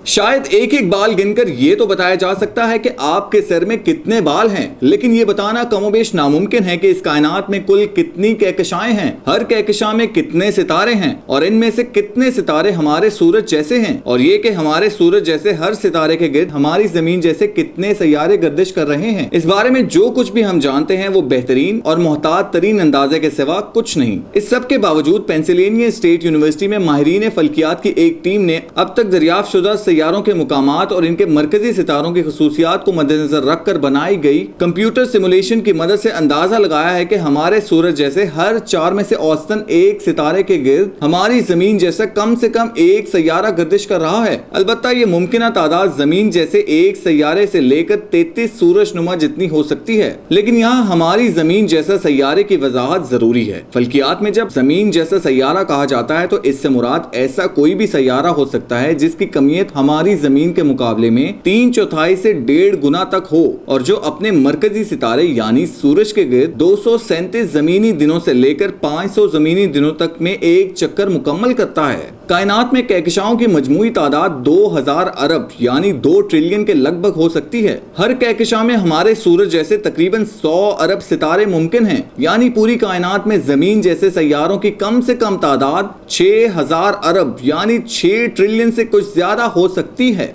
शायद एक एक बाल गिनकर ये तो बताया जा सकता है कि आपके सर में कितने बाल हैं, लेकिन ये बताना कमोबेश नामुमकिन है कि इस कायनात में कुल कितनी कहकशाएं हैं, हर कहकशा में कितने सितारे हैं और इनमें से कितने सितारे हमारे सूरज जैसे हैं, और ये कि हमारे सूरज जैसे हर सितारे के गिर्द हमारी जमीन जैसे कितने सैयारे गर्दिश कर रहे हैं। इस बारे में जो कुछ भी हम जानते हैं वो बेहतरीन और मोहतात तरीन अंदाजे के सिवा कुछ नहीं। इस सब के बावजूद पेंसिल्वेनिया स्टेट यूनिवर्सिटी में माहिरीन फल्कियात की एक टीम ने अब तक दरियाफ्त शुदा सैयारों के मुकामात और इनके मरकजी सितारों की खसूसियात को मद्देनजर रखकर बनाई गई कंप्यूटर सिमुलेशन की मदद से अंदाजा लगाया है कि हमारे सूरज जैसे हर 4 में से औसतन एक सितारे के गिर्द हमारी जमीन जैसा कम से कम एक सैयारा गर्दिश कर रहा है। अलबत्ता ये मुमकिन तादाद जमीन जैसे एक सैयारे से लेकर 33 सूरज नुमा जितनी हो सकती है, लेकिन यहाँ हमारी जमीन जैसा सैयारे की वजाहत जरूरी है। फल्कियात में जब जमीन जैसा सैयारा कहा जाता है तो इससे मुराद ऐसा कोई भी सैयारा हो सकता है जिसकी कमियत हमारी जमीन के मुकाबले में 3/4 से 1.5 गुना तक हो और जो अपने मरकजी सितारे यानी सूरज के गिर्द 237 जमीनी दिनों से लेकर 500 जमीनी दिनों तक में एक चक्कर मुकम्मल करता है। कायनात में कहकशाओं की मजमूई तादाद 2000 अरब यानी 2 ट्रिलियन के लगभग हो सकती है। हर कहकशा में हमारे सूरज जैसे तकरीबन 100 अरब सितारे मुमकिन हैं, यानी पूरी कायनात में जमीन जैसे सैयारों की कम से कम तादाद 6000 अरब यानी 6 ट्रिलियन से कुछ ज्यादा हो सकती है।